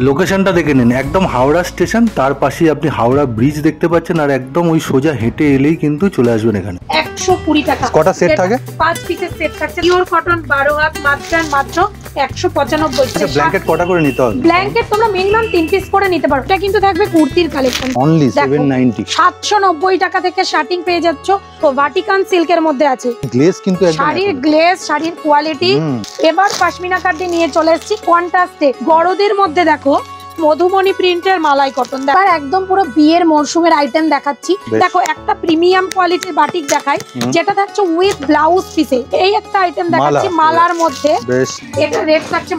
লোকেশনটা দেখে নিন, একদম হাওড়া স্টেশন, তার পাশেই আপনি হাওড়া ব্রিজ দেখতে পাচ্ছেন, আর একদম ওই সোজা হেঁটে এলেই কিন্তু চলে আসবেন এখানে। 120 টাকা। কটা সেট থাকে? 5 পিসের সেট থাকছে। পিওর কটন 12 হাত মাত্র 195। আচ্ছা, ব্ল্যাঙ্কেট কটা করে নিতে হবে? ব্ল্যাঙ্কেট তোমরা মিনিমাম 3 পিস করে নিতে পারো। এটা কিন্তু থাকবে কুর্তির কালেকশন। অনলি 790। 790 টাকা থেকে স্টার্টিং পেয়ে যাচ্ছ। তো ভাটিকান সিল্কের মধ্যে আছে। গ্লেজ কিন্তু একদম শাড়ির গ্লেজ, শাড়ির কোয়ালিটি। এবার পশমিনা কাট দিয়ে নিয়ে চলে এসেছি কন্ট্রাস্টে। গড়দের মধ্যে দেখো মধুমণি প্রিন্টের মালাই কটন। আর একদম পুরো বিয়ের মরশুমের আইটেম দেখাচ্ছি। দেখো একটা প্রিমিয়াম কোয়ালিটির বাটিক দেখাই, যেটা থাকছে উইথ ব্লাউজ পিসে। এই একটা আইটেম দেখাচ্ছি মালার মধ্যে। এটা রেট থাকছে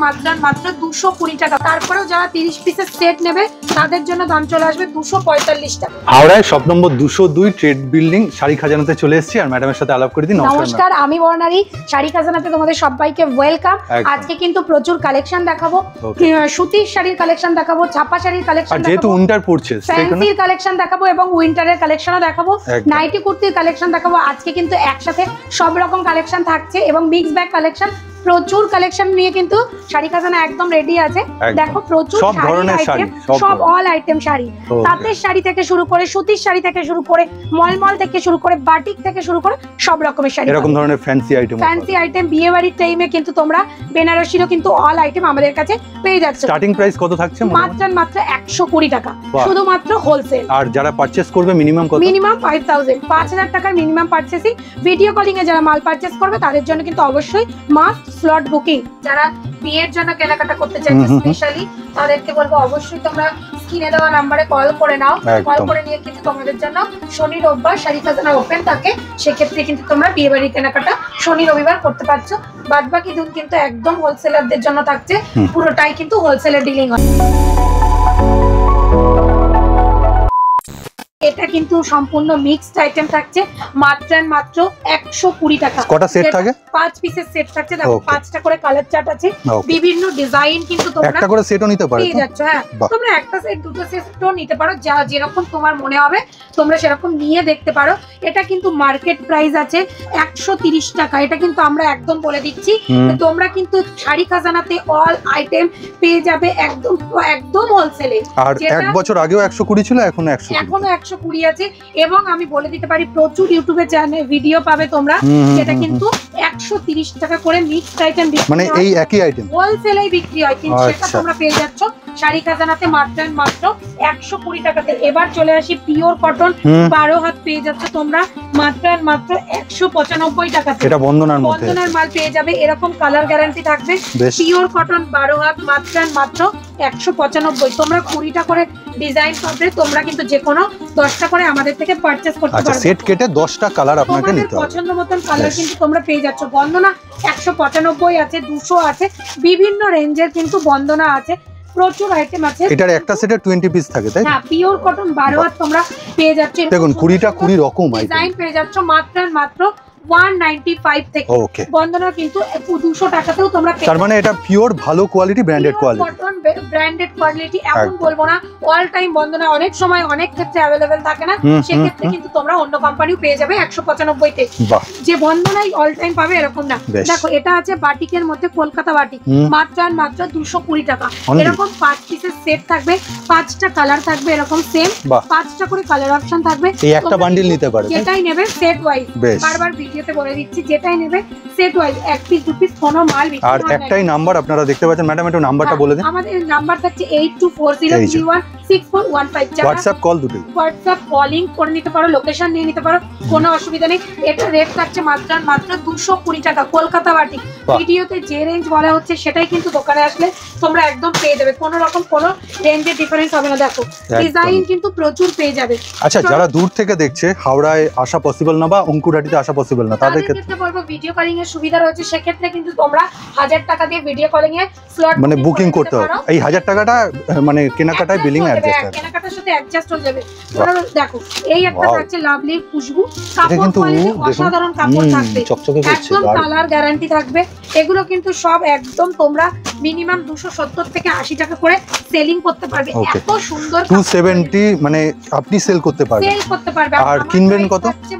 মাত্র 220 টাকা। তারপরেও যারা 30 পিসের সেট নেবে তাদের জন্য দাম চলে আসবে 245 টাকা। হাওড়ায় shop number 202 trade building sari খাজানাতে চলে এসেছি, আর ম্যাডামের সাথে আলাপ করে দিই। নমস্কার, আমি বর্ণালী, শাড়ি খাজানাতে তোমাদের সবাইকে ওয়েলকাম। আজকে কিন্তু প্রচুর কালেকশন দেখাবো। সুতির শাড়ির কালেকশন দেখাবো, ছাপা শাড়ির কালেকশন দেখাবো, যেহেতু উইন্টার পড়ছে ফ্যান্সির কালেকশন দেখাবো এবং উইন্টারের কালেকশনও দেখাবো, নাইটি কুর্তির কালেকশন দেখাবো। আজকে কিন্তু একসাথে সব রকম কালেকশন থাকছে এবং মিক্স ব্যাগ কালেকশন। প্রচুর কালেকশন নিয়ে কিন্তু শাড়ি খাজানা একদম রেডি আছে। দেখো প্রচুর সব ধরনের শাড়ি, সব অল আইটেম শাড়ি, তাঁতের শাড়ি থেকে শুরু করে সুতির শাড়ি থেকে শুরু করে মলমল থেকে শুরু করে বাটিক থেকে শুরু করে সব রকমের শাড়ি, এরকম ধরনের ফ্যান্সি আইটেম। বিয়ে বাড়ির টাইমে কিন্তু তোমরা বেনারসিরও কিন্তু অল আইটেম আমাদের কাছে পেয়ে যাচ্ছে। স্টার্টিং প্রাইস কত থাকছে? মাত্র 120 টাকা, শুধুমাত্র হোলসেল। আর যারা পারচেজ করবে মিনিমাম কত? মিনিমাম 5000 টাকার মিনিমাম পারচেসিং। ভিডিও কলিং এ যারা মাল পারচেজ করবে তাদের জন্য কিন্তু অবশ্যই মাস্ট স্লট বুকিং। যারা বিয়ের জন্য কেনাকাটা করতে চাইছে স্পেশালি তাদেরকে বলবো অবশ্যই তোমরা স্ক্রিনে দেওয়া নম্বরে কল করে নাও। কল করে নিয়ে কিন্তু তোমাদের জন্য শনি রোববার শাড়ি খাজানা ওপেন থাকে, সেক্ষেত্রে কিন্তু তোমরা বিয়ে বাড়ির কেনাকাটা শনি রবিবার করতে পারছো। বাদ বাকি দিন কিন্তু একদম হোলসেলারদের জন্য থাকছে, পুরোটাই কিন্তু হোলসেলের ডিলিং হয়। এটা কিন্তু সম্পূর্ণ মিক্সড আইটেম থাকছে মাত্র 120 টাকা। কটা সেট থাকে? 5 পিসের সেট থাকছে। দেখো 5টা করে কালার চার্ট আছে, বিভিন্ন ডিজাইন কিন্তু তোমরা একটা করে সেটও নিতে পারো, পেয়ে যাচ্ছ। হ্যাঁ, তোমরা একটা সেট দুটো সেটও নিতে পারো, যা যেরকম তোমার মনে হবে তোমরা সেরকম নিয়ে দেখতে পারো। এটা কিন্তু মার্কেট প্রাইস আছে 130 টাকা। এটা কিন্তু আমরা একদম বলে দিচ্ছি, তোমরা কিন্তু শাড়ি খাজানাতে অল আইটেম পেয়ে যাবে একদম হোলসেলে। আর এক বছর আগেও 120 ছিল, এখনো 120 আছে। এবং আমি বলে দিতে পারি প্রচুর ইউটিউবে চ্যানেল ভিডিও পাবে তোমরা, যেটা কিন্তু 130 টাকা করে মিক্সড আইটেম বিক্রি, মানে এই একই আইটেম হোলসেলে বিক্রি হয়, কিন্তু সেটা তোমরা পেয়ে যাচ্ছ শাড়ি খাজানাতে মাত্র 120 টাকাতে। এবার চলে আসি পিওর কটন 12 হাত পেয়ে যাচ্ছ তোমরা মাত্র 195 টাকাতে। এটা বন্দনার মাল পেয়ে যাবে, এরকম কালার গ্যারান্টি থাকবে। পিওর কটন 12 হাত মাত্র 195। তোমরা 20টা করে ডিজাইন পাবে, তোমরা কিন্তু যে কোনো 10টা করে আমাদের থেকে পারচেজ করতে পারবে। আচ্ছা, সেট কেটে 10টা কালার আপনাকে নিতে হবে। পছন্দ মতন কালার কিন্তু তোমরা পেয়ে যাচ্ছ। বন্দনা 195 আছে, 200 আছে, বিভিন্ন রেঞ্জের কিন্তু বন্দনা আছে, প্রচুর আইটেম আছে। এটার একটা সেটে 20 পিস থাকে, তাই? হ্যাঁ, পিওর কটন 12 হাত তোমরা পেয়ে যাচ্ছ। দেখুন 20 রকম ডিজাইন পেয়ে যাচ্ছ মাত্র 195 থেকে। বন্দনা কিন্তু 200 টাকাতেও তোমরা পেয়ে। তার মানে এটা পিওর ভালো quality, branded quality. Cotton branded quality এমন বলবো না, অল টাইম বন্দনা অনেক সময় অনেক ক্ষেত্রে अवेलेबल থাকে না, সেক্ষেত্রে কিন্তু তোমরা অন্য কোম্পানিও পেয়ে যাবে 195 তে। যে বন্দনাই অল টাইম পাবে এরকম না। দেখো এটা আছে বাটিকের মধ্যে কলকাতা বাটিক, মাত্র 220 টাকা। এরকম 5 পিসের সেট থাকবে, 5টা কালার থাকবে, এরকম সেম 5টা করে কালার অপশন থাকবে। এই একটা বান্ডিল নিতে পারো, যেটাই নেবে সেট ওয়াইজ। বারবার ভিডিওতে বলে দিচ্ছি, যেটাই নেবে সেট ওয়াইজ, এক পিস দু পিস কোনো মাল বিক্রি হয় না। আর একটাই নাম্বার আপনারা দেখতে পাচ্ছেন। ম্যাডাম একটু নাম্বারটা বলে দিন। আমাদের নাম্বার থাকছে 8240316415। হোয়াটসঅ্যাপ কল দুটোই, হোয়াটসঅ্যাপ কলিং করে নিতে পারো, লোকেশন নিয়ে নিতে পারো, কোনো অসুবিধা নেই। এটা রেট থাকছে মাত্র 220 টাকা। কলকাতা বাটিক ভিডিওতে যে রেঞ্জ বলা হচ্ছে সেটাই কিন্তু দোকানে আসলে তোমরা একদম পেয়ে যাবে, কোনো রকম কোনো রেঞ্জের ডিফারেন্স হবে না। দেখো ডিজাইন কিন্তু প্রচুর পেয়ে যাবে। আচ্ছা, যারা দূর থেকে দেখছে, হাওড়ায় আসা পসিবল না বা অঙ্কুরহাটিতে আসা পসিবল না, তাদের ক্ষেত্রে বলবো ভিডিও কলিং এর সুবিধা রয়েছে। সেক্ষেত্রে কিন্তু তোমরা 1000 টাকা দিয়ে ভিডিও কলিং এ স্লট মানে বুকিং করতে হবে। এই 1000 টাকাটা মানে কেনাকাটায় বিলিং এ যাবে, adjust কেনাকাটার সাথে অ্যাডজাস্ট হয়ে যাবে। দেখো এই একটা Wow. থাকছে লাভলি খুশবু, এটা কাপড় কিন্তু কোয়ালিটি দেখুন, অসাধারণ কাপড় থাকবে, চকচকে করছে, একদম দারুণ। কালার গ্যারান্টি থাকবে। এগুলো কিন্তু সব একদম তোমরা মিনিমাম 270 থেকে 80 টাকা করে সেলিং করতে পারবে। Okay. এত সুন্দর 270 মানে আপনি সেল করতে পারবেন, সেল করতে পারবে। আর আমার কিনবেন price কত? থাকছে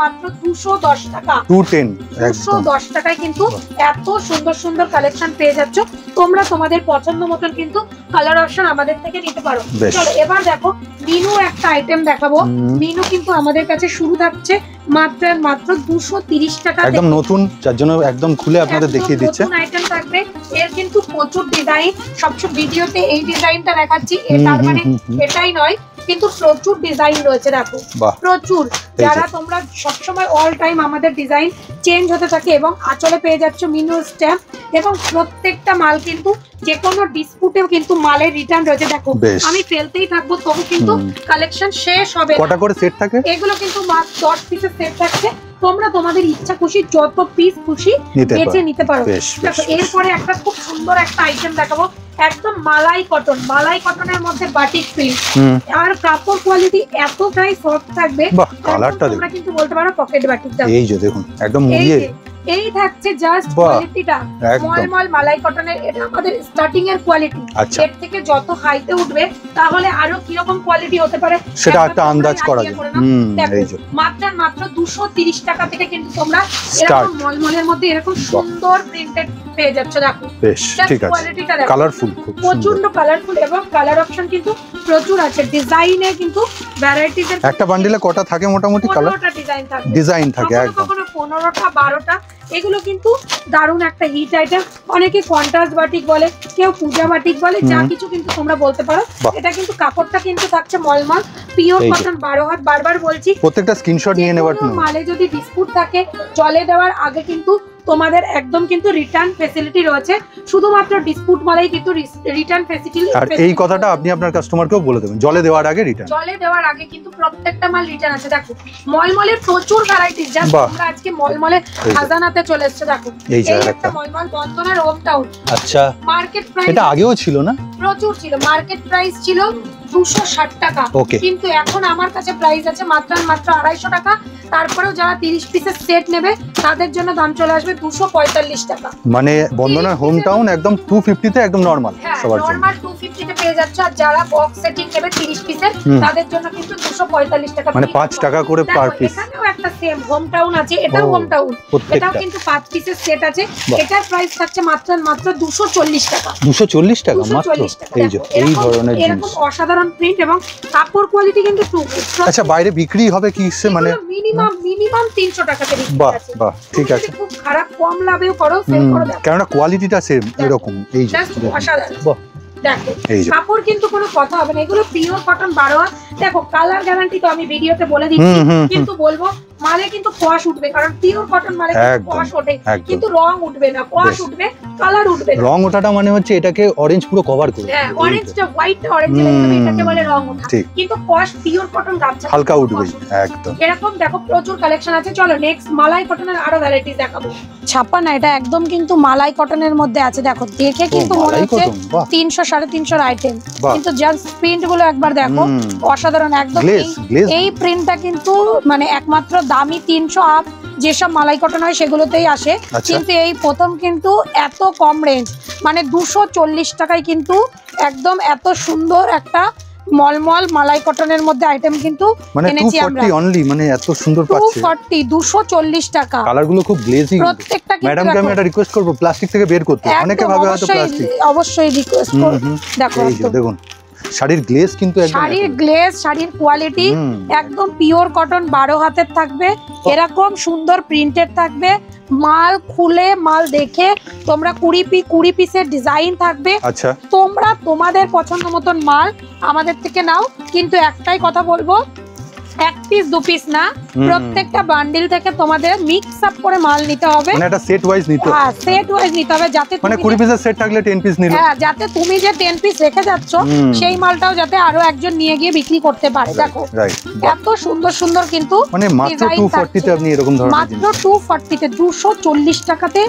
মাত্র 210 টাকা। 210 একদম 210 টাকায় কিন্তু এত সুন্দর সুন্দর কালেকশন পেয়ে যাচ্ছ। তোমরা তোমাদের পছন্দ মতন কিন্তু কালার অপশন আমাদের থেকে নিতে পারো। বেশ। চলো এবার দেখো মিনু একটা আইটেম দেখাবো। মিনু কিন্তু আমাদের কাছে শুরু থাকছে মাত্র 230 টাকা একদম নতুন, যার জন্য একদম খুলে আপনাদের দেখিয়ে দিচ্ছে। নতুন আইটেম থাকবে। এর কিন্তু প্রচুর ডিজাইন, সবসময় ভিডিওতে এই ডিজাইনটা দেখাচ্ছি, তার মানে এটাই নয়, কিন্তু প্রচুর ডিজাইন রয়েছে। দেখো বাহ। প্রচুর, এই যে। যারা তোমরা সবসময় অল টাইম আমাদের ডিজাইন চেঞ্জ হতে থাকে এবং আঁচলে পেয়ে যাচ্ছ মিনু স্ট্যাম্প, এবং প্রত্যেকটা মাল কিন্তু যে কোনো ডিসপুটেও কিন্তু মালের রিটার্ন রয়েছে। দেখো বেশ। আমি ফেলতেই থাকবো, তবু কিন্তু কালেকশন শেষ হবে না। কটা করে সেট থাকে? এগুলো কিন্তু মাত্র 10 পিসের সেট থাকছে। তোমরা তোমাদের ইচ্ছা খুশি যত পিস খুশি বেছে নিতে পারো। বেশ, দেখো এরপরে একটা খুব সুন্দর একটা আইটেম দেখাবো, একদম মালাই কটনের মধ্যে বাটিক প্রিন্ট, আর কাপড় কোয়ালিটি এতটাই সফট থাকবে। বাহ, কালারটা তোমরা কিন্তু বলতে পারো পকেট বাটিক দাও। এই যে দেখুন একদম মুড়িয়ে, এই থাকছে জাস্ট বাহ, কোয়ালিটিটা একদম। মলমল মালাই কটনের। এটা আমাদের স্টার্টিং এর কোয়ালিটি। আচ্ছা। এর থেকে যত হাইতে উঠবে তাহলে আরো কিরকম কোয়ালিটি হতে পারে সেটা একবার একটা তোমরা আন্দাজ করা idea যায়। করে নাও। দেখো, এই যে মাত্র 230 টাকা থেকে কিন্তু তোমরা Start. এরকম মলমলের মধ্যে এরকম সুন্দর প্রিন্টেড পেয়ে যাচ্ছ। দেখো বেশ, Just ঠিক আছে, কোয়ালিটিটা দেখো। কালারফুল, খুব সুন্দর। প্রচন্ড কালারফুল এবং কালার অপশন কিন্তু প্রচুর আছে। ডিজাইনে কিন্তু ভ্যারাইটিজ এর একটা বান্ডিলে কটা থাকে মোটামুটি কালার? 15টা ডিজাইন থাকে। ডিজাইন থাকে কখনো একদম। কখনো 15টা 12টা। এগুলো কিন্তু দারুণ একটা হিট আইটেম। অনেকে কন্ট্রাস্ট বাটিক বলে, কেউ পূজা বাটিক বলে, যা কিছু কিন্তু তোমরা বলতে পারো। বাহ। এটা কিন্তু কাপড়টা কিন্তু থাকছে মলমল পিওর এই যে। কটন 12 হাত। বারবার বলছি, প্রত্যেকটা স্ক্রিনশট নিয়ে নেবার যেকোনো মালে যদি ডিসপুট থাকে জলে দেওয়ার আগে কিন্তু তোমাদের একদম কিন্তু রিটার্ন ফ্যাসিলিটি রয়েছে। শুধুমাত্র ডিসপুট মালেই কিন্তু রিটার্ন ফ্যাসিলিটি। আর এই কথাটা আপনি আপনার কাস্টমারকেও বলে দেবেন, জলে দেওয়ার আগে রিটার্ন। জলে দেওয়ার আগে কিন্তু প্রত্যেকটা মাল রিটার্ন আছে। দেখো মলমলের প্রচুর ভ্যারাইটিস, জাস্ট বাহ। আমরা আজকে মলমলে খাজানাতে চলে এসেছে। দেখো এই যে এই আরেকটা। একটা মলমল বন্ধনের হোম টাউন। আচ্ছা, মার্কেট প্রাইস এটা আগেও ছিল না? প্রচুর ছিল। মার্কেট প্রাইস ছিল 260 টাকা, Okay. কিন্তু এখন আমার কাছে প্রাইস আছে মাত্র 250 টাকা। তারপরেও যারা 30 পিসের সেট নেবে তাদের জন্য দাম চলে আসবে 245 টাকা। মানে বন্দনার হোম টাউন একদম 250 তে একদম নরমাল হ্যাঁ, সবার জন্য। নরমাল 250 তে পেয়ে যাচ্ছে। আর যারা বক্স সেটিং নেবে 30 পিসের তাদের জন্য কিন্তু 245 টাকা। মানে 5 টাকা করে দেখো, পার পিস। এখানেও একটা সেম হোম টাউন আছে, এটাও হোম টাউন, প্রত্যেকটা। এটাও কিন্তু 5 পিসের সেট আছে। বাহ। এটার প্রাইস থাকছে মাত্র 240 টাকা। 240 টাকা মাত্র। 240 টাকা। এই যে দেখো, এই এরকম- ধরনের এরকম জিনিস। অসাধারণ প্রিন্ট এবং কাপড় কোয়ালিটি কিন্তু টু গুড। আচ্ছা, বাইরে বিক্রি হবে কি সে মানে? মিনিমাম 300 টাকাতে বিক্রি বাহ আছে। বাহ, ঠিক তুমি আছে। যদি খুব খারাপ কম লাভেও করো, সেল করো। দেখো কেননা কোয়ালিটিটা সেম এরকম। এই যে জাস্ট অসাধারণ। বাহ, দেখো এই যে কাপড় কিন্তু কোনো কথা হবে না, এগুলো পিওর কটন 12 হাত। দেখো কালার গ্যারান্টি তো আমি ভিডিওতে বলে দিচ্ছি, কিন্তু বলবো মালে কিন্তু কোয়াশ উঠবে, কারণ পিওর কটন মালে একদম, কোয়াশ ওঠে, একদম। কিন্তু রং উঠবে না, কোয়াশ বেশ। উঠবে, কালার উঠবে না। রং ওঠাটা মানে হচ্ছে এটাকে অরেঞ্জ পুরো কভার করে। হ্যাঁ, অরেঞ্জটা হোয়াইটটা অরেঞ্জ এটাকে বলে রং ওঠা, ঠিক। কিন্তু কোয়াশ পিওর কটন গামছা হালকা উঠবে একদম। এরকম। দেখো প্রচুর কালেকশন আছে। চলো নেক্সট মালাই কটনের আরো ভ্যারাইটিস দেখাবো। ছাপা না, এটা একদম কিন্তু মালাই কটনের মধ্যে আছে। দেখো দেখে কিন্তু মনে মালাই হচ্ছে কটন, বাহ। 300-350 আইটেম, বাহ। কিন্তু জাস্ট প্রিন্ট গুলো একবার দেখো, অসাধারণ একদম। গ্লেজ এই প্রিন্টটা কিন্তু মানে একমাত্র দামি 300 আপ যেসব মালাই কটন হয় সেগুলোতেই আসে, আচ্ছা। কিন্তু এই প্রথম কিন্তু এত কম রেঞ্জ, মানে 240 টাকায় কিন্তু একদম এত সুন্দর একটা মলমল মালাই কটনের মধ্যে আইটেম কিন্তু মানে এনেছি আমরা। 240 অনলি, মানে এত সুন্দর পাচ্ছে। 240 টাকা। কালারগুলো খুব গ্লেজি। প্রত্যেকটা কিন্তু ম্যাডামকে আমি একটা রিকোয়েস্ট করব প্লাস্টিক থেকে বের করতে। অনেকে ভাবে হয়তো প্লাস্টিক। অবশ্যই রিকোয়েস্ট করব। দেখো এই যে দেখুন শাড়ির গ্লেজ কিন্তু একদম শাড়ির গ্লেজ, শাড়ির কোয়ালিটি একদম পিওর কটন 12 হাতের থাকবে, এরকম সুন্দর প্রিন্টেড থাকবে। মাল খুলে মাল দেখে তোমরা 20 পিসের ডিজাইন থাকবে। আচ্ছা, তোমরা তোমাদের পছন্দ মতন মাল আমাদের থেকে নাও, কিন্তু একটাই কথা বলবো, এক পিস দু পিস না, প্রত্যেকটা বান্ডিল থেকে তোমাদের মিক্স আপ করে মাল নিতে হবে, মানে একটা সেট ওয়াইজ নিতে হবে। হ্যাঁ সেট ওয়াইজ নিতে হবে, যাতে মানে 20 পিসের সেট থাকলে 10 পিস নিলে, হ্যাঁ যাতে তুমি যে 10 পিস রেখে যাচ্ছ সেই মালটাও যাতে আরো একজন নিয়ে গিয়ে বিক্রি করতে পারে। দেখো এত সুন্দর সুন্দর কিন্তু মানে মাত্র 240 তে আপনি এরকম ধরনের মাত্র 240 তে 240 টাকাতে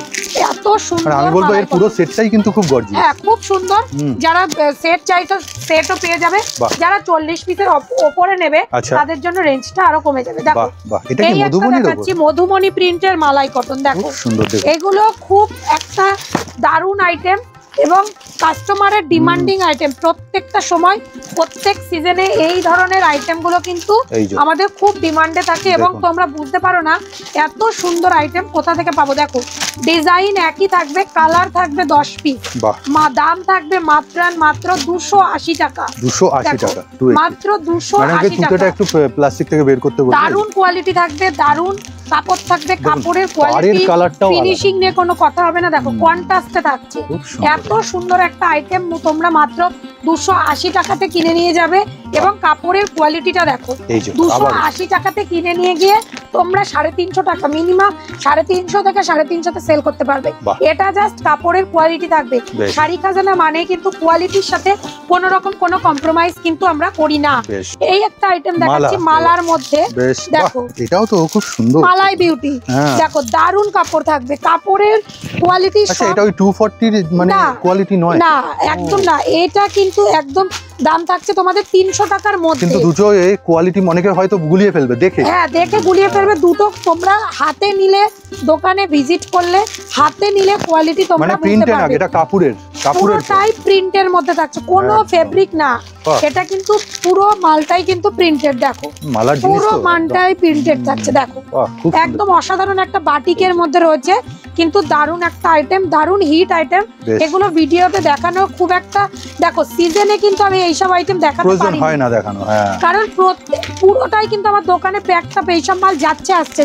এত সুন্দর। আমি বলবো এর পুরো সেটটাই কিন্তু খুব গর্জিয়াস। হ্যাঁ খুব সুন্দর, যারা সেট চাইতো সেটও পেয়ে যাবে, যারা 40 পিসের উপরে নেবে তাদের জন্য রেঞ্জটা আরো কমে যাবে। দেখো এটা কি মধুবনীর উপর? মধুবনী প্রিন্টের মালাই কটন, দেখো সুন্দর, এগুলো খুব একটা দারুণ আইটেম এবং কাস্টমারের ডিমান্ডিং আইটেম। প্রত্যেকটা সময় প্রত্যেক সিজনে এই ধরনের আইটেমগুলো কিন্তু আমাদের খুব ডিমান্ডে থাকে এবং তোমরা বুঝতে পারো না এত সুন্দর আইটেম কোথা থেকে পাবো। দেখো ডিজাইন একই থাকবে, কালার থাকবে 10 পিস, দাম থাকবে মাত্র 280 টাকা। 280 টাকা মাত্র 280 টাকা। এটা একটু প্লাস্টিক থেকে বের করতে বলবো। দারুণ কোয়ালিটি থাকবে, দারুণ কাপড় থাকবে, কাপড়ের কোয়ালিটি ফিনিশিং নিয়ে কোনো কথা হবে না। দেখো কন্ট্রাস্টে থাকছে, এত সুন্দর একটা আইটেম তোমরা মাত্র 280 টাকাতে কিনে নিয়ে যাবে এবং কাপড়ের কোয়ালিটিটা দেখো 280 টাকাতে কিনে নিয়ে গিয়ে তোমরা 350 টাকা মিনিমাম 350 থেকে 350 তে সেল করতে পারবে। এটা জাস্ট কাপড়ের কোয়ালিটি থাকবে। শাড়ি খাজানা মানে কিন্তু কোয়ালিটির সাথে কোনো রকম কোনো কম্প্রোমাইজ কিন্তু আমরা করি না। এই একটা আইটেম দেখাচ্ছি মালার মধ্যে, দেখো এটাও তো খুব সুন্দর মালাই বিউটি। দেখো দারুণ কাপড় থাকবে, কাপড়ের কোয়ালিটি। আচ্ছা এটা ওই 240 মানে কোয়ালিটি নয় না, একদম না, এটা কিন্তু একদম দাম থাকছে তোমাদের 300 টাকার মধ্যে। কিন্তু দুটো এই কোয়ালিটি অনেকে হয়তো গুলিয়ে ফেলবে দেখে, হ্যাঁ দেখে গুলিয়ে ফেলবে। দুটো তোমরা হাতে নিলে, দোকানে ভিজিট করলে হাতে নিলে কোয়ালিটি তোমরা বুঝতে পারবে। এটা কাপড়ের পুরোটাই প্রিন্টের মধ্যে থাকছে, কোনো ফেব্রিক না, এটা কিন্তু পুরো মালটাই কিন্তু প্রিন্টেড। দেখো পুরো মালটাই প্রিন্টেড থাকছে, দেখো একদম অসাধারণ একটা বাটিকের মধ্যে রয়েছে, কিন্তু দারুণ একটা আইটেম, দারুণ হিট আইটেম। এগুলো ভিডিওতে দেখানো খুব একটা, দেখো সিজনে কিন্তু আমি এইসব আইটেম দেখাতে পারি না, দেখানো কারণ পুরোটাই কিন্তু আমার দোকানে প্যাকটা এইসব মাল যাচ্ছে আসছে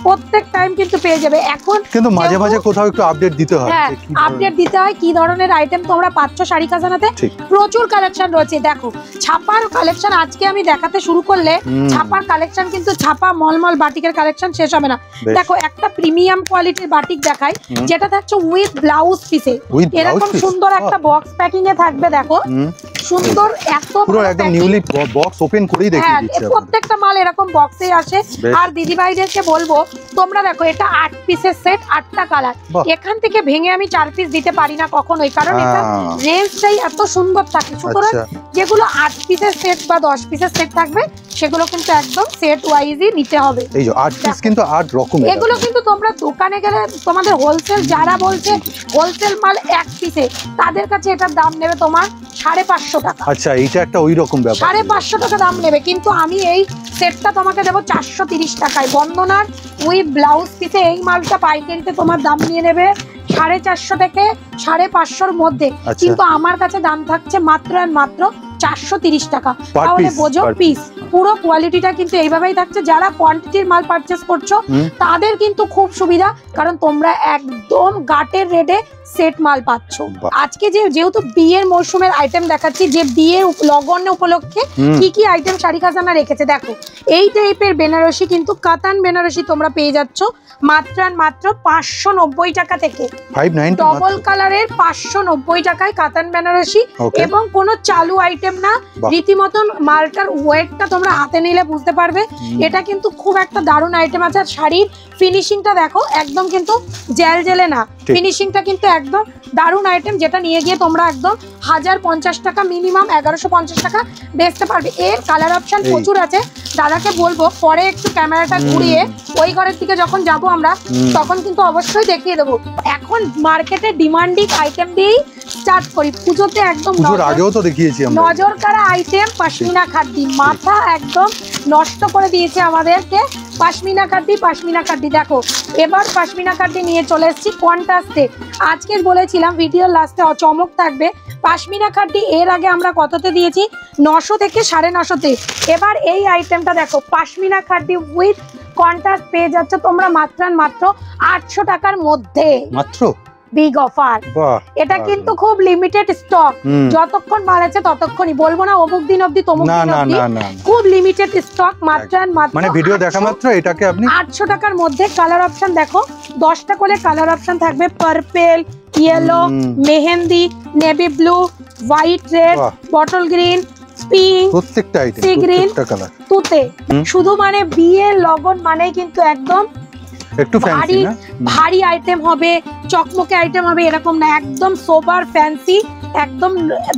প্রত্যেক টাইম কিন্তু পেয়ে যাবে। এখন কিন্তু মাঝে মাঝে কোথাও একটু আপডেট দিতে হয়, হ্যাঁ আপডেট দিতে হয় কি ধরনের আইটেম তোমরা পাচ্ছ শাড়ি খাজানাতে। প্রচুর কালেকশন রয়েছে, দেখো ছাপার কালেকশন আজকে আমি দেখাতে শুরু করলে ছাপার কালেকশন কিন্তু ছাপা মলমল বাটিকের কালেকশন শেষ হবে না। দেখো একটা প্রিমিয়াম কোয়ালিটির বাটিক দেখাই, যেটা থাকছে উইথ ব্লাউজ পিসে, এরকম সুন্দর একটা বক্স প্যাকিং এ থাকবে। দেখো সুন্দর, এত পুরো একদম নিউলি বক্স ওপেন করেই দেখিয়ে দিচ্ছি। প্রত্যেকটা মাল এরকম বক্সেই আসে। আর দিদি ভাইদেরকে বলবো তোমরা দেখো এটা 8 পিসের সেট, 8টা কালার, এখান থেকে ভেঙে আমি 4 পিস দিতে পারি না কখনোই, কারণ এটা রেঞ্জটাই এত সুন্দর থাকে। সুতরাং যেগুলো 8 পিসের সেট বা 10 পিসের সেট থাকবে সেগুলো কিন্তু একদম সেট ওয়াইজই নিতে হবে। এই যে 8 পিস কিন্তু 8 রকম। এগুলো কিন্তু তোমরা দোকানে গেলে তোমাদের হোলসেল যারা বলছে হোলসেল মাল 1 পিসে, তাদের কাছে এটার দাম নেবে তোমার 550 টাকা। আচ্ছা এইটা একটা ওই রকম ব্যাপার, 550 টাকা দাম নেবে, কিন্তু আমি এই সেটটা তোমাকে দেবো 430 টাকায়। বন্দনার উইথ ব্লাউজ পিসে এই মালটা পাইকারিতে তোমার দাম নিয়ে নেবে 450 থেকে 550-র মধ্যে, কিন্তু আমার কাছে দাম থাকছে মাত্র আর মাত্র 430 টাকা। তাহলে বোঝো পিস পুরো কোয়ালিটিটা কিন্তু এইভাবেই থাকছে। যারা কোয়ান্টিটির মাল পারচেস করছো তাদের কিন্তু খুব সুবিধা, কারণ তোমরা একদম গাটের রেটে সেট মাল পাচ্ছ। আজকে যেহেতু বিয়ের মৌসুমের আইটেম দেখাচ্ছি, যে বিয়ের লগন উপলক্ষে কি কি আইটেম শাড়ি খাজানা রেখেছে। দেখো এই টাইপের বেনারসি কিন্তু কাতান বেনারসি তোমরা পেয়ে যাচ্ছ মাত্র আর মাত্র 590 টাকা থেকে। ডবল কালারের 590 টাকায় কাতান বেনারসি, এবং কোনো চালু আইটেম না, রীতিমতন মালটার ওয়েটটা তোমরা হাতে নিলে বুঝতে পারবে। এটা কিন্তু খুব একটা দারুণ আইটেম আছে। আর শাড়ির ফিনিশিংটা দেখো একদম কিন্তু জেল জেলে না, ফিনিশিংটা কিন্তু একদম দারুণ আইটেম, যেটা নিয়ে গিয়ে তোমরা একদম 1050 টাকা মিনিমাম 1150 টাকা বেচতে পারবে। এর কালার অপশন প্রচুর আছে। দাদাকে বলবো পরে একটু ক্যামেরাটা ঘুরিয়ে ওই ঘরের দিকে যখন যাব আমরা, তখন কিন্তু অবশ্যই দেখিয়ে দেবো। এখন মার্কেটে ডিমান্ডিং আইটেম দিয়েই স্টার্ট করি। পুজোতে একদম নজর কাড়া আইটেম পশমিনা খাদ্দি, মাথা একদম নষ্ট করে দিয়েছে আমাদেরকে পশমিনা খাদ্দি। দেখো এবার পশমিনা খাদ্দি নিয়ে চলে এসেছি কন্ট্রাস্টে। আজকে বলেছিলাম ভিডিওর লাস্টে চমক থাকবে। পশমিনা খাদ্দি এর আগে আমরা কততে দিয়েছি? 900 থেকে 950-তে। এবার এই আইটেমটা দেখো পশমিনা খাদ্দি উইথ কন্ট্রাস্ট পেয়ে যাচ্ছে তোমরা মাত্র 800 টাকার মধ্যে। Big offer. বাহ, এটা বাহ, কিন্তু খুব লিমিটেড স্টক, হুম। যতক্ষণ মাল আছে ততক্ষণই, বলবো না অমুক দিন অবধি তমুক না দিন না অবধি, না না, খুব লিমিটেড স্টক, মাত্র আর মাত্র মানে ভিডিও দেখা 800 মাত্র এটাকে আপনি 800 টাকার মধ্যে। কালার অপশন দেখো 10টা করে কালার অপশন থাকবে, purple, yellow, mehendi, navy blue, white, red, বাহ। বটল গ্রিন, পিঙ্ক, প্রত্যেকটা আইটেম, সি গ্রিন, প্রত্যেকটা কালার তুতে। হুম। শুধু মানে বিয়ের লগন মানে কিন্তু একদম একটু ফ্যান্সি ভারী না? ভারী আইটেম হবে, চকমকে আইটেম হবে এরকম না, একদম সোবার ফ্যান্সি, একদম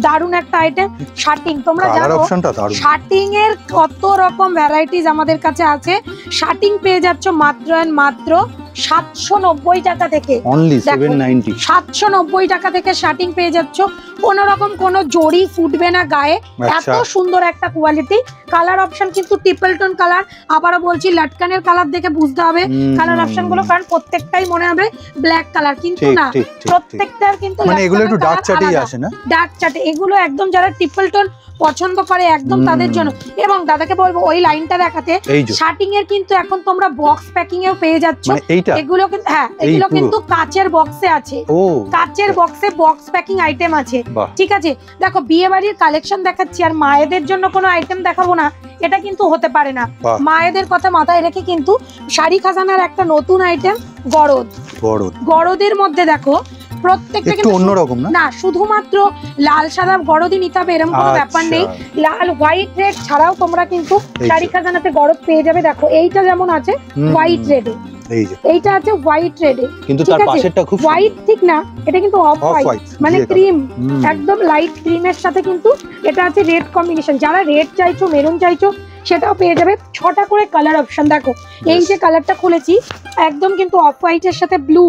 দারুণ একটা আইটেম। শার্টিং তোমরা কালার জানো অপশনটা দারুণ। শার্টিং এর কত রকম ভ্যারাইটিস আমাদের কাছে আছে। শার্টিং পেয়ে যাচ্ছ মাত্র আর মাত্র 790 টাকা থেকে। অনলি দেখো, 790। 790 টাকা থেকে শার্টিং পেয়ে যাচ্ছ, কোনো রকম কোনো জড়ি ফুটবে না গায়ে, এত আচ্ছা। সুন্দর একটা কোয়ালিটি। কালার অপশন কিন্তু ট্রিপল টোন কালার, আবারও বলছি লাটকানের কালার দেখে বুঝতে হবে কালার অপশন গুলো, কারণ প্রত্যেকটাই মনে হবে ব্ল্যাক কালার, কিন্তু ঠিক না, ঠিক ঠিক, ঠিক। প্রত্যেকটার কিন্তু মানে এগুলো একটু ডার্ক চাটেই আসে না? ডার্ক চাটে এগুলো একদম, যারা ট্রিপল টোন পছন্দ করে একদম তাদের জন্য। এবং দাদাকে বলবো ওই লাইনটা দেখাতে, এই যে শার্টিং এর কিন্তু এখন তোমরা বক্স প্যাকিং এও পেয়ে যাচ্ছ। মানে এইটা, এগুলো কিন্তু হ্যাঁ, এই এগুলো পুরো? কিন্তু কাচের বক্সে আছে, ও কাচের বক্সে বক্স প্যাকিং আইটেম আছে। বাহ। ঠিক আছে, দেখো বিয়ে বাড়ির কালেকশন দেখাচ্ছি আর মায়েদের জন্য কোনো আইটেম দেখাবো না, এটা কিন্তু হতে পারে না। বাহ। মায়েদের কথা মাথায় রেখে কিন্তু শাড়ি খাজানার একটা নতুন আইটেম গরদ। বড় গরদের মধ্যে দেখো প্রত্যেকটা একটু কিন্তু অন্যরকম না? না শুধুমাত্র লাল সাদা গরদই নিতে হবে এরকম কোনো ব্যাপার নেই, লাল হোয়াইট রেড ছাড়াও তোমরা কিন্তু এই শাড়ি যে। খাজানাতে গরদ পেয়ে যাবে। দেখো এইটা যেমন আছে হুম, হোয়াইট রেডে, এই যে, এইটা আছে হোয়াইট রেডে, কিন্তু ঠিক তার আছে? পাশেরটা খুব হোয়াইট ঠিক না, এটা কিন্তু অফ অফ হোয়াইট, হোয়াইট মানে ক্রিম, হুম। একদম লাইট ক্রিমের সাথে কিন্তু এটা আছে রেড কম্বিনেশন। যারা রেড চাইছো, মেরুন চাইছো, সেটাও পেয়ে যাবে। 6টা করে কালার অপশন। দেখো এই যে কালারটা খুলেছি একদম কিন্তু অফ হোয়াইটের সাথে ব্লু,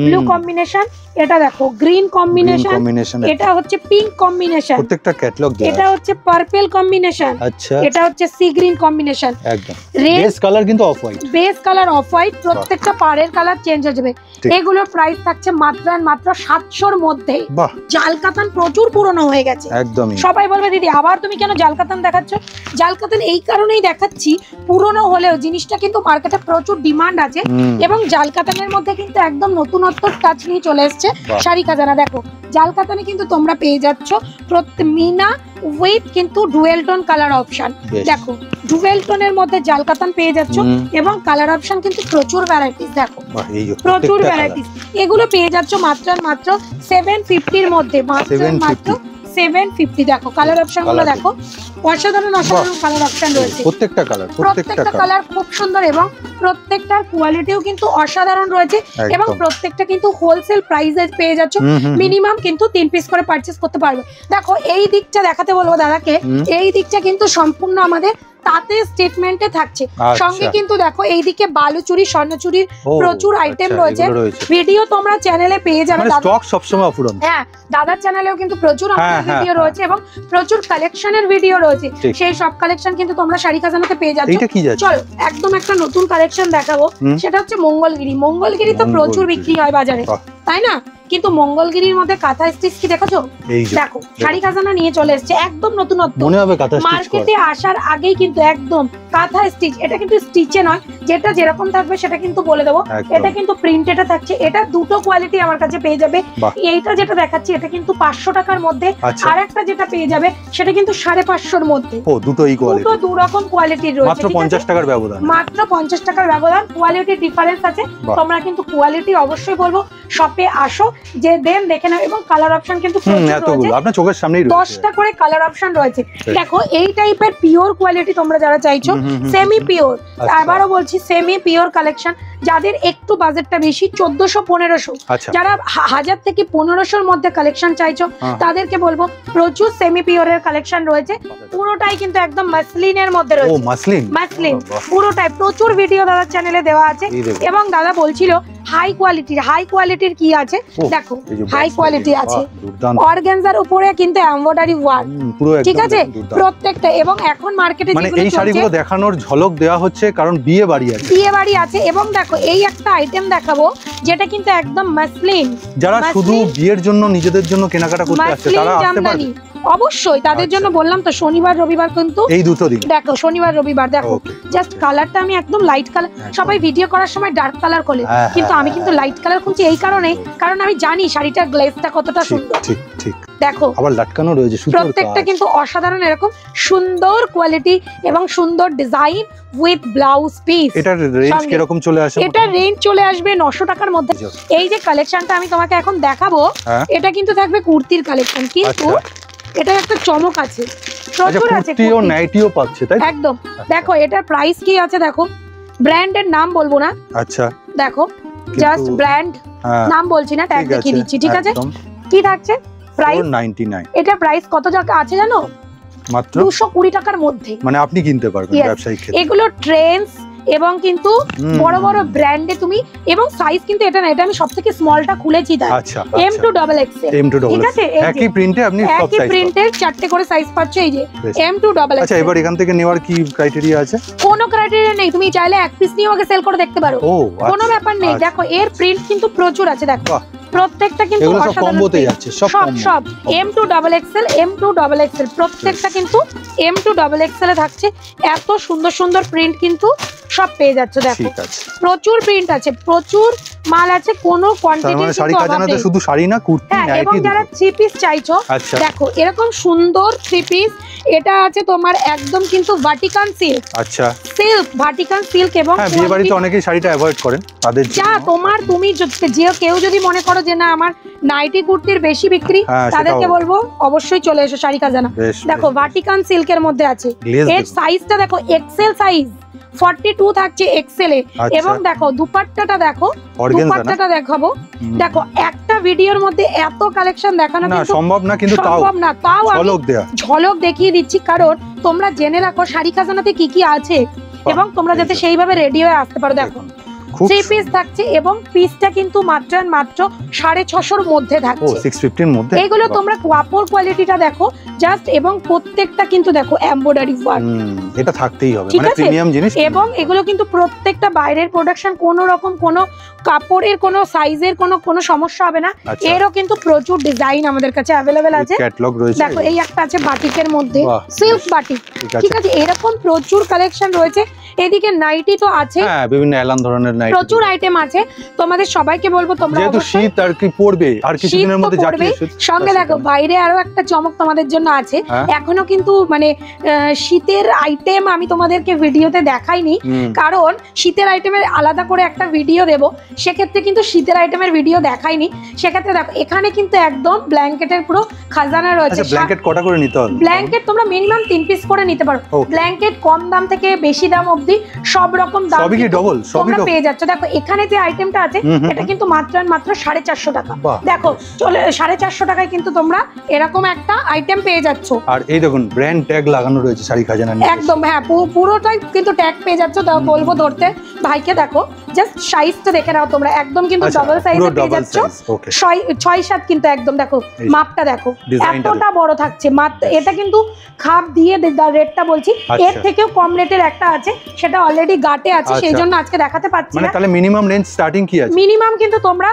ব্লু কম্বিনেশন। এটা দেখো গ্রিন কম্বিনেশন, কম্বিনেশন, এটা হচ্ছে পিঙ্ক কম্বিনেশন, প্রত্যেকটা ক্যাটালগ দেয়া এটা হচ্ছে পার্পল কম্বিনেশন, আচ্ছা, এটা হচ্ছে সি গ্রিন কম্বিনেশন, একদম রেড বেস কালার কিন্তু off white. Base colour off white, প্রত্যেকটা পাড়ের কালার চেঞ্জ হয়ে যাবে। ঠিক। এগুলোর প্রাইস থাকছে মাত্র আর মাত্র 700-র মধ্যে। বাহ, জাল কাতান প্রচুর পুরনো হয়ে গেছে, একদমই। সবাই বলবে দিদি আবার তুমি কেন জাল কাতান দেখাচ্ছ? জাল কাতান এই কারণেই দেখাচ্ছি, পুরনো হলেও জিনিসটা কিন্তু মার্কেটে প্রচুর ডিমান্ড আছে, হুম, এবং জাল কাতানের মধ্যে কিন্তু একদম নতুনত্ব টাচ নিয়ে চলে এসেছে বাহ। শাড়ি খাজানা। দেখো জাল কাতানে কিন্তু তোমরা পেয়ে যাচ্ছ মিনা উইথ কিন্তু ডুয়েল টোন কালার অপশন। বেশ। দেখো ডুয়েল টোনের মধ্যে জাল কাতান পেয়ে যাচ্ছ, হুম, এবং কালার অপশন কিন্তু প্রচুর ভ্যারাইটিস। দেখো বাহ, এই যে প্রচুর প্রত্যেকটা ভ্যারাইটিস, এগুলো পেয়ে যাচ্ছ মাত্র আর মাত্র 750-র মধ্যে, মাত্র আর মাত্র 750। দেখো কালার অপশন গুলো Colour দেখো, অসাধারণ অসাধারণ কালার অপশন রয়েছে। প্রত্যেকটা কালার, প্রত্যেকটা কালার খুব সুন্দর, এবং প্রত্যেকটার কোয়ালিটিও কিন্তু অসাধারণ রয়েছে, এবং একদম। প্রত্যেকটা কিন্তু হোলসেল প্রাইসে পেয়ে যাচ্ছ। হুম, হুম, মিনিমাম কিন্তু 3 পিস করে পারচেজ করতে পারবে। দেখো এই দিকটা দেখাতে বলবো দাদাকে, হুম। এই দিকটা কিন্তু সম্পূর্ণ আমাদের তাতে স্টেটমেন্টে থাকছে। আচ্ছা। সঙ্গে কিন্তু দেখো এইদিকে বালুচুরি, স্বর্ণচুরির ও, প্রচুর আইটেম আচ্ছা, রয়েছে। এগুলো রয়েছে। ভিডিও তোমরা চ্যানেলে পেয়ে যাবে, মানে দাদা স্টক সবসময় অফুরন্ত। হ্যাঁ দাদার চ্যানেলেও কিন্তু প্রচুর হ্যাঁ, আমাদের হ্যাঁ, ভিডিও হ্যাঁ। রয়েছে, এবং প্রচুর কালেকশনের ভিডিও রয়েছে। ঠিক। সেই সব কালেকশন কিন্তু তোমরা শাড়ি খাজানাতে পেয়ে যাচ্ছ। এইটা কি যাচ্ছে? চলো একদম একটা নতুন কালেকশন দেখাবো, হুম। সেটা হচ্ছে মঙ্গলগিরি। মঙ্গলগিরি তো প্রচুর মঙ্গলগিরি। বিক্রি হয় বাজারে, বাহ। তাই না? কিন্তু মঙ্গলগিরির মধ্যে কাঁথা স্টিচ কি দেখেছো? এই যে দেখো শাড়ি খাজানা নিয়ে চলে এসেছে একদম নতুনত্ব, মনে হবে কাঁথা স্টিচ করা। মার্কেটে আসার আগেই কিন্তু একদম কাঁথা স্টিচ। এটা কিন্তু স্টিচে নয়, যেটা যেরকম থাকবে সেটা কিন্তু বলে দেবো। একদম। এটা কিন্তু প্রিন্টেডে থাকছে, এটা দুটো কোয়ালিটি আমার কাছে পেয়ে যাবে। বাহ। এইটা যেটা দেখাচ্ছি এটা কিন্তু 500 টাকার মধ্যে, আচ্ছা। আর একটা যেটা পেয়ে যাবে সেটা কিন্তু 550-র মধ্যে। ও, দুটো এই কোয়ালিটি, দুটো দু রকম কোয়ালিটির রয়েছে, মাত্র ঠিক আছে? 50 টাকার ব্যবধান। মাত্র 50 টাকার ব্যবধান, কোয়ালিটির ডিফারেন্স আছে। বাহ। তোমরা কিন্তু কোয়ালিটি অবশ্যই বলবো শপে আসো, যে দেন দেখে নাও, এবং কালার অপশন কিন্তু হুম, প্রচুর এতগুলো রয়েছে। আপনার চোখের সামনেই রয়েছে। 10টা করে কালার অপশন রয়েছে। ঠিক। দেখো এই টাইপের পিওর কোয়ালিটি তোমরা যারা চাইছো, হুম, হুম, হুম, সেমি পিওর, আচ্ছা। আবারও বলছি সেমি পিওর কালেকশন। যাদের একটু বাজেটটা বেশি, 1400-1500, আচ্ছা, যারা 1000 থেকে 1500-র মধ্যে কালেকশন চাইছো, হ্যাঁ। তাদেরকে বলবো প্রচুর সেমি পিওরের কালেকশন রয়েছে। পুরোটাই কিন্তু একদম মাসলিনের মধ্যে ও রয়েছে, মাসলিন, মাসলিন বাহ, পুরোটাই। প্রচুর ভিডিও দাদার চ্যানেলে দেওয়া আছে, এই দেখো। এবং দাদা বলছিল হাই কোয়ালিটির কি আছে। ও, দেখো এই যে হাই box কোয়ালিটি বাহ, আছে, দুর্দান্ত। অর্গানজার উপরে কিন্তু এমব্রয়ডারি ওয়ার্ক, পুরো একদম ঠিক আছে দুর্দান্ত। প্রত্যেকটা। এবং এখন মার্কেটে মানে যেগুলো এই চলছে, শাড়িগুলো দেখানোর ঝলক দেওয়া হচ্ছে, কারণ বিয়ে বাড়ি আছে। বিয়ে বাড়ি আছে। এবং দেখো এই একটা আইটেম দেখাবো যেটা কিন্তু একদম মাসলিন, যারা মাসলিন- শুধু বিয়ের জন্য, নিজেদের জন্য কেনাকাটা করতে আসছে, মাসলিন তারা আসতে পারবে। জামদানি, অবশ্যই তাদের জন্য বললাম তো শনিবার রবিবার কিন্তু এই দুটো দিন দেখো শনিবার রবিবার দেখো জাস্ট কালারটা আমি একদম লাইট কালার, সবাই ভিডিও করার সময় ডার্ক কালার করে, কিন্তু আমি কিন্তু লাইট কালার খুঁজছি এই কারণে, কারণ আমি জানি শাড়িটার গ্লেজটা কতটা সুন্দর। ঠিক ঠিক দেখো আবার লাটকানো রয়েছে সুন্দর প্রত্যেকটা কিন্তু অসাধারণ, এরকম সুন্দর কোয়ালিটি এবং সুন্দর ডিজাইন উইথ ব্লাউজ পিস। এটার রেঞ্জ কি রকম চলে আসে? এটা রেঞ্জ চলে আসবে 900 টাকার মধ্যে। এই যে কালেকশনটা আমি তোমাকে এখন দেখাবো এটা কিন্তু থাকবে কুর্তির কালেকশন, কিন্তু এটা একটা চমক আছে, প্রচুর আছে কুর্তি ও নাইটিও পাচ্ছে তাই একদম। দেখো এটার প্রাইস কি আছে দেখো, ব্র্যান্ডের নাম বলবো না, আচ্ছা দেখো জাস্ট ব্র্যান্ড নাম বলছি না, ট্যাগ দেখিয়ে দিচ্ছি, ঠিক আছে? কি থাকছে প্রাইস? 499। এটা প্রাইস কত টাকা আছে জানো? মাত্র 220 টাকার মধ্যে। মানে আপনি কিনতে পারবেন ব্যবসায়িক ক্ষেত্রে। এগুলো ট্রেন্ডস এবং কিন্তু বড় বড় ব্র্যান্ডে তুমি, এবং সাইজ কিন্তু এটা না, এটা আমি সবথেকে স্মলটা খুলেছি তাই। আচ্ছা M2XXL, ঠিক আছে? একই প্রিন্টে আপনি সব একই সাইজ প্রিন্টের চারটে করে সাইজ পাচ্ছ, এই যে M2XXL। আচ্ছা এবার এখান থেকে নেওয়ার কি ক্রাইটেরিয়া আছে? কোনো ক্রাইটেরিয়া নেই, তুমি চাইলে এক পিস নিয়ে ওকে সেল করে দেখতে পারো, কোনো ব্যাপার নেই। দেখো এর প্রিন্ট কিন্তু প্রচুর আছে, দেখো প্রত্যেকটা কিন্তু সব কম্বোতে যাচ্ছে, সব সব M2XXL প্রত্যেকটা কিন্তু M2XXL এ থাকছে। এত সুন্দর সুন্দর প্রিন্ট কিন্তু সব পেয়ে যাচ্ছে, দেখো প্রচুর প্রিন্ট আছে, প্রচুর মাল আছে, কোনো কোয়ান্টিটি মানে শাড়ি কাজানাতে শুধু শাড়ি না, কুর্তি নাইটি। এবং যারা 3 পিস চাইছো দেখো এরকম সুন্দর 3 পিস, এটা আছে তোমার একদম কিন্তু ভাটিকান সিল্ক। আচ্ছা সিল্ক, ভাটিকান সিল্ক। এবং হ্যাঁ বিয়ে বাড়িতে অনেকেই শাড়িটা অ্যাভয়েড করেন, তাদের যা তোমার তুমি যে কেউ যদি মনে করো যে না আমার নাইটি কুর্তির বেশি বিক্রি, তাদেরকে বলবো অবশ্যই চলে এসো শাড়ি কাজানা। দেখো ভাটিকান সিল্কের মধ্যে আছে, এর সাইজটা দেখো এক্সেল সাইজ 42 থাকছে এক্সেল এ। এবং দেখো দুপাট্টাটা দেখো, দুপাট্টাটা দেখাবো। দেখো একটা ভিডিওর মধ্যে এত কালেকশন দেখানো কিন্তু সম্ভব না, কিন্তু সম্ভব না, তাও আমি ঝলক দেখিয়ে দিচ্ছি, কারণ তোমরা জেনে রাখো শাড়ি খাজানাতে কি কি আছে এবং তোমরা যাতে সেইভাবে রেডি হয়ে আসতে পারো। দেখো 3 পিস থাকছে এবং পিসটা কিন্তু মাত্র 650 মধ্যে থাকছে, 650 এর মধ্যে। এগুলো তোমরা কাপড় কোয়ালিটিটা দেখো জাস্ট, এবং প্রত্যেকটা কিন্তু দেখো এমব্রয়ডারি ওয়ার্ক, এটা থাকতেই হবে, মানে প্রিমিয়াম জিনিস। এবং এগুলো কিন্তু প্রত্যেকটা বাইরের প্রোডাকশন, কোনো রকম কোনো কাপড়ের কোনো সাইজের কোনো সমস্যা হবে না। এরও কিন্তু প্রচুর ডিজাইন আমাদের কাছে अवेलेबल আছে, ক্যাটালগ রয়েছে। দেখো এই একটা আছে বাটিকের মধ্যে, সিল্ক বাটিক, ঠিক আছে? এরকম প্রচুর কালেকশন রয়েছে। এদিকে নাইটি তো আছে, হ্যাঁ বিভিন্ন এলান ধরনের নাইটি, প্রচুর আইটেম আছে। তোমাদের সবাইকে বলবো তোমরা যেহেতু শীত আর কি পড়বে, আর কিছুদিনের মধ্যে যাবে সঙ্গে। দেখো বাইরে আরো একটা চমক তোমাদের জন্য আছে, এখনো কিন্তু মানে শীতের আইটেম আমি তোমাদেরকে ভিডিওতে দেখাইনি, কারণ শীতের আইটেমের আলাদা করে একটা ভিডিও দেব, সেক্ষেত্রে কিন্তু শীতের আইটেমের ভিডিও দেখাইনি। সেক্ষেত্রে দেখো এখানে কিন্তু একদম ব্ল্যাঙ্কেটের পুরো খাজানা রয়েছে। ব্ল্যাঙ্কেট কটা করে নিতে হবে? ব্ল্যাঙ্কেট তোমরা মিনিমাম 3 পিস করে নিতে পারো। ব্ল্যাঙ্কেট কম দাম থেকে বেশি দাম অবধি সব রকম দাম তোমরা পেয়ে যাচ্ছ। দেখো এখানে যে আইটেমটা আছে এটা কিন্তু মাত্র 450 টাকা। দেখো চলে 450 টাকায় কিন্তু তোমরা এরকম একটা আইটেম পেয়ে যাচ্ছ। আর এই দেখুন ব্র্যান্ড ট্যাগ লাগানো রয়েছে শাড়ি খাজানা নিচে, একদম। হ্যাঁ পুরোটাই কিন্তু ট্যাগ পেয়ে যাচ্ছ। তাও বলবো ধরতে ভাইকে, দেখো জাস্ট সাইজটা দেখে নাও তোমরা, একদম কিন্তু ডাবল সাইজে পেয়ে যাচ্ছ। 6-7 কিন্তু একদম, দেখো মাপটা দেখো এতটা বড় থাকছে। মাত্র এটা কিন্তু খাপ দিয়ে রেটটা বলছি, এর থেকেও কম রেটের একটা আছে, সেটা অলরেডি গাটে আছে, সেই জন্য আজকে দেখাতে পাচ্ছি না। মানে তাহলে মিনিমাম রেঞ্জ স্টার্টিং কি আছে? মিনিমাম কিন্তু তোমরা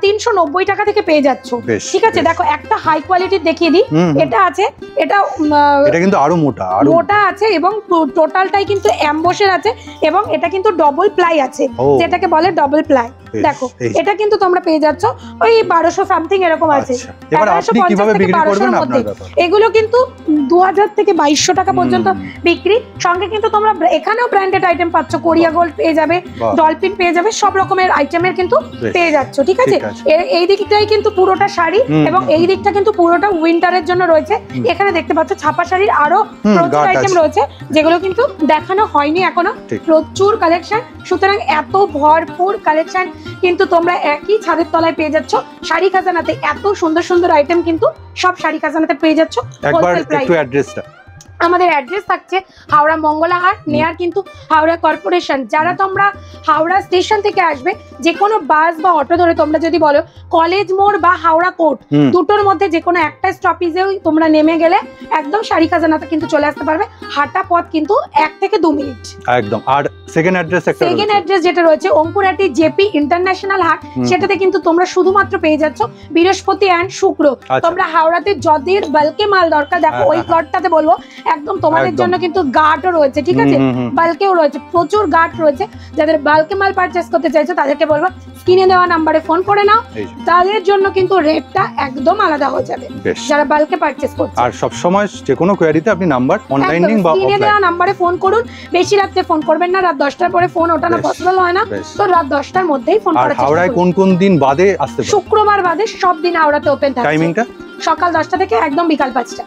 390 টাকা থেকে পেয়ে যাচ্ছ, ঠিক আছে? দেখো একটা হাই কোয়ালিটির দেখিয়ে দিই, এটা আছে, এটা কিন্তু আরো মোটা আছে এবং টোটালটাই কিন্তু এমবসের আছে, এবং এটা কিন্তু ডবল প্লাই আছে, যেটাকে বলে ডবল প্লাই। দেখো এটা কিন্তু তোমরা পেয়ে যাচ্ছ ওই 1200 সামথিং এরকম আছে। এবার আপনি কিভাবে বিক্রি করবেন আপনার ব্যাপার। এগুলো কিন্তু 2000 থেকে 2200 টাকা পর্যন্ত বিক্রি। সঙ্গে কিন্তু তোমরা এখানেও ব্র্যান্ডেড আইটেম পাচ্ছ, কোরিয়া গোল্ড পেয়ে যাবে, ডলফিন পেয়ে যাবে, সব রকমের আইটেমের কিন্তু পেয়ে যাচ্ছ, ঠিক আছে? এই দিকটাই কিন্তু পুরোটা শাড়ি, এবং এই দিকটা কিন্তু পুরোটা উইন্টারের জন্য রয়েছে। এখানে দেখতে পাচ্ছ ছাপা শাড়ির আরো প্রচুর আইটেম রয়েছে, যেগুলো কিন্তু দেখানো হয়নি এখনো, প্রচুর কালেকশন। সুতরাং এত ভরপুর কালেকশন কিন্তু তোমরা একই ছাদের তলায় পেয়ে যাচ্ছ শাড়ি খাজানাতে। এত সুন্দর সুন্দর আইটেম কিন্তু সব শাড়ি খাজানাতে পেয়ে যাচ্ছ। একবার একটু অ্যাড্রেসটা আমাদের অ্যাড্রেস থাকছে হাওড়া মঙ্গলাহাট নেয়ার কিন্তু হাওড়া কর্পোরেশন। যারা তোমরা হাওড়া স্টেশন থেকে আসবে, যে কোনো বাস বা অটো ধরে তোমরা যদি বলো কলেজ মোড় বা হাওড়া কোর্ট, দুটোর মধ্যে যে কোনো একটা স্টপেজেও তোমরা নেমে গেলে একদম শাড়ি খাজানাতে কিন্তু চলে আসতে পারবে। হাঁটা পথ কিন্তু 1 থেকে 2 মিনিট একদম। আর সেকেন্ড অ্যাড্রেস একটা সেকেন্ড অ্যাড্রেস যেটা রয়েছে অঙ্কুরহাটি জেপি ইন্টারন্যাশনাল হাট, সেটাতে কিন্তু তোমরা শুধুমাত্র পেয়ে যাচ্ছ বৃহস্পতি অ্যান্ড শুক্র। তোমরা হাওড়াতে যদের বালকে মাল দরকার, দেখো ওই প্লটটাতে বলবো একদম তোমাদের জন্য কিন্তু গার্ডও রয়েছে, ঠিক আছে, বালকেও রয়েছে, প্রচুর গার্ড রয়েছে। যাদের বালকে মাল পারচেস করতে চাইছো তাদেরকে বলবো স্ক্রিনে দেওয়া নাম্বারে ফোন করে নাও, তাদের জন্য কিন্তু রেটটা একদম আলাদা হয়ে যাবে যারা বালকে পারচেস করছে। আর সব সময় যে কোনো কোয়ারিতে আপনি নাম্বার অনলাইনিং বা স্ক্রিনে দেওয়া নাম্বারে ফোন করুন। বেশি রাতে ফোন করবেন না, রাত 10টার পরে ফোন ওঠানো পসিবল হয় না, তো রাত 10টার মধ্যেই ফোন করার চেষ্টা করুন। হাওড়ায় কোন কোন দিন বাদে আসতে পারে? শুক্রবার বাদে সব দিন হাওড়াতে ওপেন থাকে, টাইমিংটা সকাল 10টা থেকে একদম বিকাল 5টা।